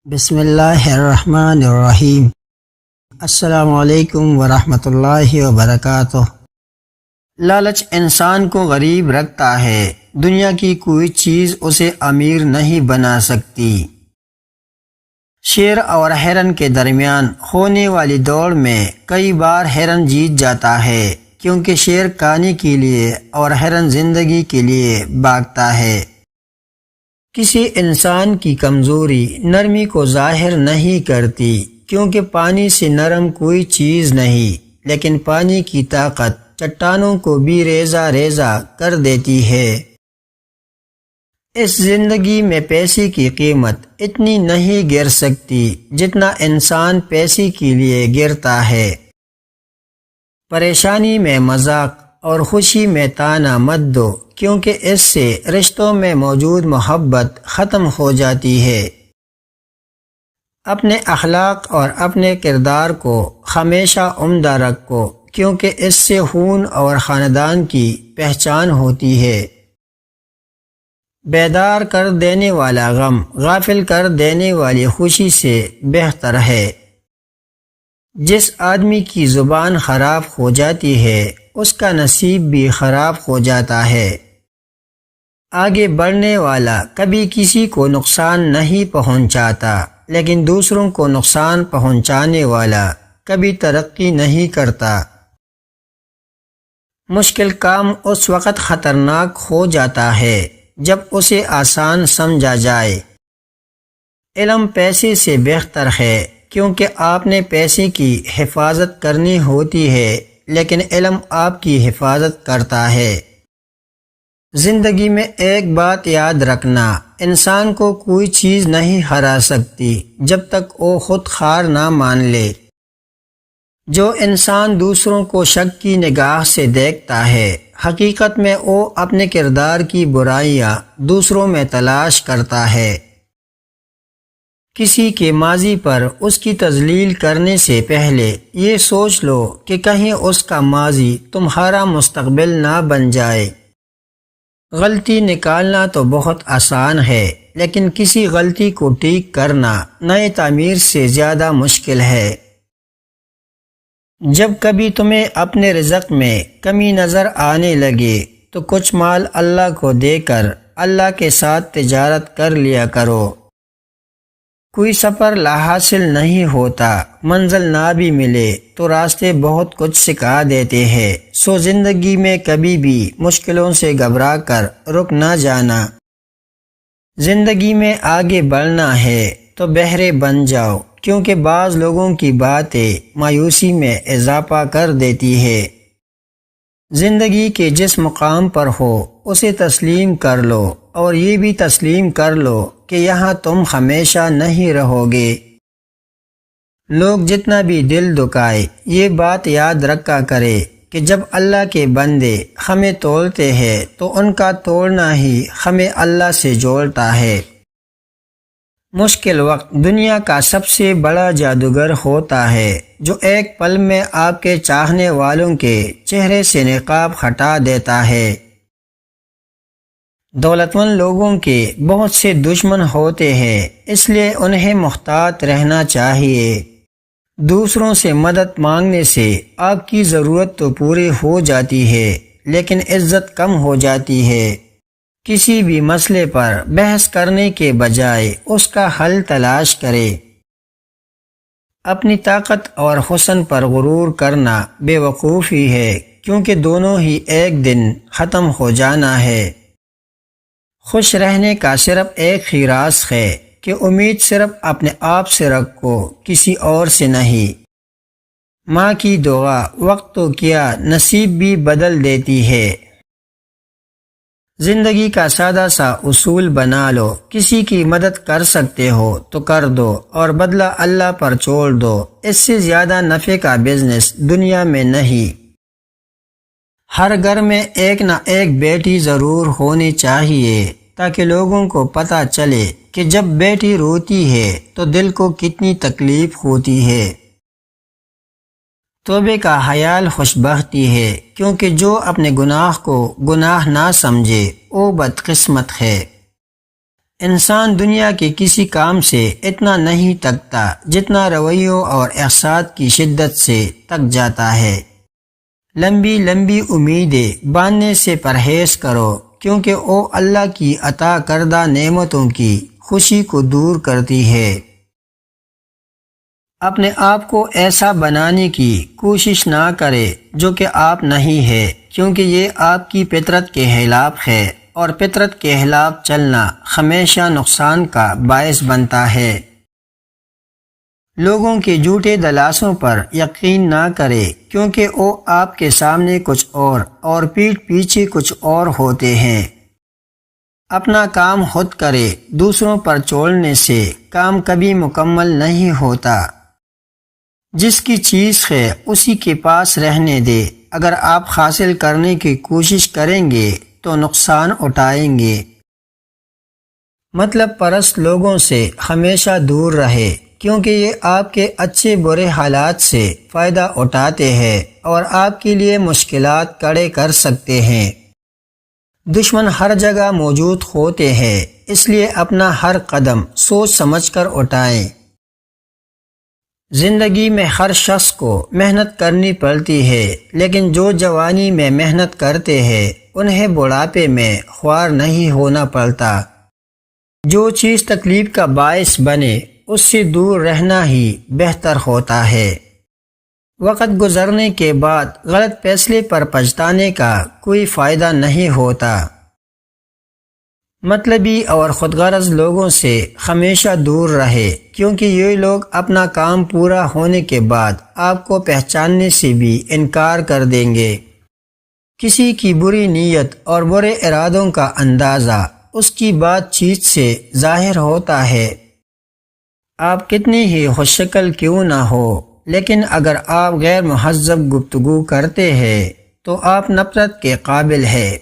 بسم اللہ الرحمن الرحیم۔ السلام علیکم ورحمۃ اللہ وبرکاتہ۔ لالچ انسان کو غریب رکھتا ہے، دنیا کی کوئی چیز اسے امیر نہیں بنا سکتی۔ شیر اور ہرن کے درمیان ہونے والی دوڑ میں کئی بار ہرن جیت جاتا ہے، کیونکہ شیر کھانے کے لیے اور ہرن زندگی کے لیے بھاگتا ہے۔ کسی انسان کی کمزوری نرمی کو ظاہر نہیں کرتی، کیونکہ پانی سے نرم کوئی چیز نہیں، لیکن پانی کی طاقت چٹانوں کو بھی ریزہ ریزہ کر دیتی ہے۔ اس زندگی میں پیسے کی قیمت اتنی نہیں گر سکتی جتنا انسان پیسے کے لیے گرتا ہے۔ پریشانی میں مذاق اور خوشی میں طعنہ مت دو، کیونکہ اس سے رشتوں میں موجود محبت ختم ہو جاتی ہے۔ اپنے اخلاق اور اپنے کردار کو ہمیشہ عمدہ رکھو، کیونکہ اس سے خون اور خاندان کی پہچان ہوتی ہے۔ بیدار کر دینے والا غم غافل کر دینے والی خوشی سے بہتر ہے۔ جس آدمی کی زبان خراب ہو جاتی ہے، اس کا نصیب بھی خراب ہو جاتا ہے۔ آگے بڑھنے والا کبھی کسی کو نقصان نہیں پہنچاتا، لیکن دوسروں کو نقصان پہنچانے والا کبھی ترقی نہیں کرتا۔ مشکل کام اس وقت خطرناک ہو جاتا ہے جب اسے آسان سمجھا جائے۔ علم پیسے سے بہتر ہے، کیونکہ آپ نے پیسے کی حفاظت کرنی ہوتی ہے، لیکن علم آپ کی حفاظت کرتا ہے۔ زندگی میں ایک بات یاد رکھنا، انسان کو کوئی چیز نہیں ہرا سکتی جب تک وہ خود ہار نہ مان لے۔ جو انسان دوسروں کو شک کی نگاہ سے دیکھتا ہے، حقیقت میں وہ اپنے کردار کی برائیاں دوسروں میں تلاش کرتا ہے۔ کسی کے ماضی پر اس کی تذلیل کرنے سے پہلے یہ سوچ لو کہ کہیں اس کا ماضی تمہارا مستقبل نہ بن جائے۔ غلطی نکالنا تو بہت آسان ہے، لیکن کسی غلطی کو ٹھیک کرنا نئے تعمیر سے زیادہ مشکل ہے۔ جب کبھی تمہیں اپنے رزق میں کمی نظر آنے لگے تو کچھ مال اللہ کو دے کر اللہ کے ساتھ تجارت کر لیا کرو۔ کوئی سفر لا حاصل نہیں ہوتا، منزل نہ بھی ملے تو راستے بہت کچھ سکھا دیتے ہیں۔ سو زندگی میں کبھی بھی مشکلوں سے گھبرا کر رک نہ جانا۔ زندگی میں آگے بڑھنا ہے تو بہرے بن جاؤ، کیونکہ بعض لوگوں کی باتیں مایوسی میں اضافہ کر دیتی ہے۔ زندگی کے جس مقام پر ہو اسے تسلیم کر لو، اور یہ بھی تسلیم کر لو کہ یہاں تم ہمیشہ نہیں رہو گے۔ لوگ جتنا بھی دل دکھائے، یہ بات یاد رکھا کرے کہ جب اللہ کے بندے ہمیں تولتے ہیں تو ان کا توڑنا ہی ہمیں اللہ سے جوڑتا ہے۔ مشکل وقت دنیا کا سب سے بڑا جادوگر ہوتا ہے، جو ایک پل میں آپ کے چاہنے والوں کے چہرے سے نقاب ہٹا دیتا ہے۔ دولت مند لوگوں کے بہت سے دشمن ہوتے ہیں، اس لیے انہیں محتاط رہنا چاہیے۔ دوسروں سے مدد مانگنے سے آپ کی ضرورت تو پوری ہو جاتی ہے، لیکن عزت کم ہو جاتی ہے۔ کسی بھی مسئلے پر بحث کرنے کے بجائے اس کا حل تلاش کرے۔ اپنی طاقت اور حسن پر غرور کرنا بے وقوفی ہے، کیونکہ دونوں ہی ایک دن ختم ہو جانا ہے۔ خوش رہنے کا صرف ایک ہی راز ہے کہ امید صرف اپنے آپ سے رکھو، کسی اور سے نہیں۔ ماں کی دعا وقت تو کیا نصیب بھی بدل دیتی ہے۔ زندگی کا سادہ سا اصول بنا لو، کسی کی مدد کر سکتے ہو تو کر دو، اور بدلہ اللہ پر چھوڑ دو۔ اس سے زیادہ نفع کا بزنس دنیا میں نہیں۔ ہر گھر میں ایک نہ ایک بیٹی ضرور ہونی چاہیے، تاکہ لوگوں کو پتہ چلے کہ جب بیٹی روتی ہے تو دل کو کتنی تکلیف ہوتی ہے۔ توبے کا خیال خوشبختی ہے، کیونکہ جو اپنے گناہ کو گناہ نہ سمجھے وہ بدقسمت ہے۔ انسان دنیا کے کسی کام سے اتنا نہیں تکتا جتنا رویوں اور احساس کی شدت سے تک جاتا ہے۔ لمبی لمبی امیدیں باندھنے سے پرہیز کرو، کیونکہ وہ اللہ کی عطا کردہ نعمتوں کی خوشی کو دور کرتی ہے۔ اپنے آپ کو ایسا بنانے کی کوشش نہ کرے جو کہ آپ نہیں ہے، کیونکہ یہ آپ کی فطرت کے خلاف ہے، اور فطرت کے خلاف چلنا ہمیشہ نقصان کا باعث بنتا ہے۔ لوگوں کے جھوٹے دلاسوں پر یقین نہ کرے، کیونکہ وہ آپ کے سامنے کچھ اور پیٹھ پیچھے کچھ اور ہوتے ہیں۔ اپنا کام خود کرے، دوسروں پر چھوڑنے سے کام کبھی مکمل نہیں ہوتا۔ جس کی چیز ہے اسی کے پاس رہنے دے۔ اگر آپ حاصل کرنے کی کوشش کریں گے تو نقصان اٹھائیں گے۔ مطلب پرست لوگوں سے ہمیشہ دور رہے، کیونکہ یہ آپ کے اچھے برے حالات سے فائدہ اٹھاتے ہیں اور آپ کے لیے مشکلات کھڑے کر سکتے ہیں۔ دشمن ہر جگہ موجود ہوتے ہیں، اس لیے اپنا ہر قدم سوچ سمجھ کر اٹھائیں۔ زندگی میں ہر شخص کو محنت کرنی پڑتی ہے، لیکن جو جوانی میں محنت کرتے ہیں انہیں بڑھاپے میں خوار نہیں ہونا پڑتا۔ جو چیز تکلیف کا باعث بنے اس سے دور رہنا ہی بہتر ہوتا ہے۔ وقت گزرنے کے بعد غلط فیصلے پر پچھتانے کا کوئی فائدہ نہیں ہوتا۔ مطلبی اور خود غرض لوگوں سے ہمیشہ دور رہے، کیونکہ یہ لوگ اپنا کام پورا ہونے کے بعد آپ کو پہچاننے سے بھی انکار کر دیں گے۔ کسی کی بری نیت اور برے ارادوں کا اندازہ اس کی بات چیت سے ظاہر ہوتا ہے۔ آپ کتنی ہی خوش شکل کیوں نہ ہو، لیکن اگر آپ غیر مہذب گفتگو کرتے ہیں تو آپ نفرت کے قابل ہیں۔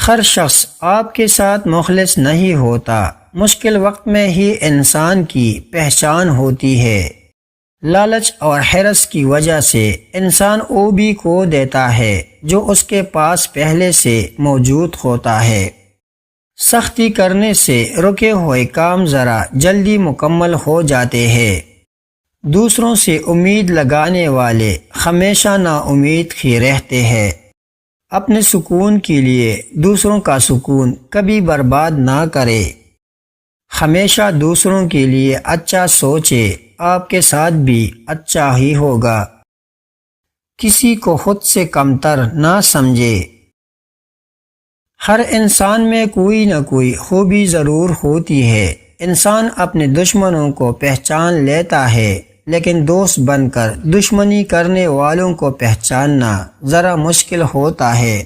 ہر شخص آپ کے ساتھ مخلص نہیں ہوتا۔ مشکل وقت میں ہی انسان کی پہچان ہوتی ہے۔ لالچ اور حرص کی وجہ سے انسان وہ بھی کھو دیتا ہے جو اس کے پاس پہلے سے موجود ہوتا ہے۔ سختی کرنے سے رکے ہوئے کام ذرا جلدی مکمل ہو جاتے ہیں۔ دوسروں سے امید لگانے والے ہمیشہ نا امید ہی رہتے ہیں۔ اپنے سکون کے لیے دوسروں کا سکون کبھی برباد نہ کرے۔ ہمیشہ دوسروں کے لیے اچھا سوچے، آپ کے ساتھ بھی اچھا ہی ہوگا۔ کسی کو خود سے کمتر نہ سمجھے۔ ہر انسان میں کوئی نہ کوئی خوبی ضرور ہوتی ہے۔ انسان اپنے دشمنوں کو پہچان لیتا ہے، لیکن دوست بن کر دشمنی کرنے والوں کو پہچاننا ذرا مشکل ہوتا ہے۔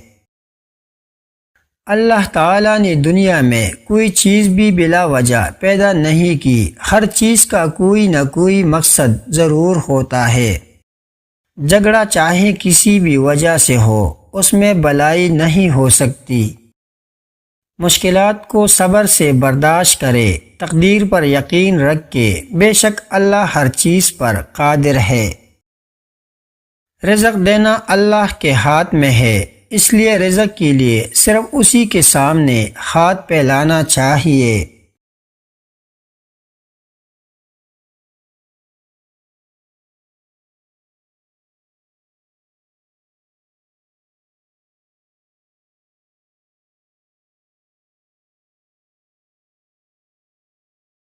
اللہ تعالیٰ نے دنیا میں کوئی چیز بھی بلا وجہ پیدا نہیں کی۔ ہر چیز کا کوئی نہ کوئی مقصد ضرور ہوتا ہے۔ جھگڑا چاہے کسی بھی وجہ سے ہو، اس میں بھلائی نہیں ہو سکتی۔ مشکلات کو صبر سے برداشت کرے، تقدیر پر یقین رکھ کے، بے شک اللہ ہر چیز پر قادر ہے۔ رزق دینا اللہ کے ہاتھ میں ہے، اس لیے رزق کے لیے صرف اسی کے سامنے ہاتھ پھیلانا چاہیے۔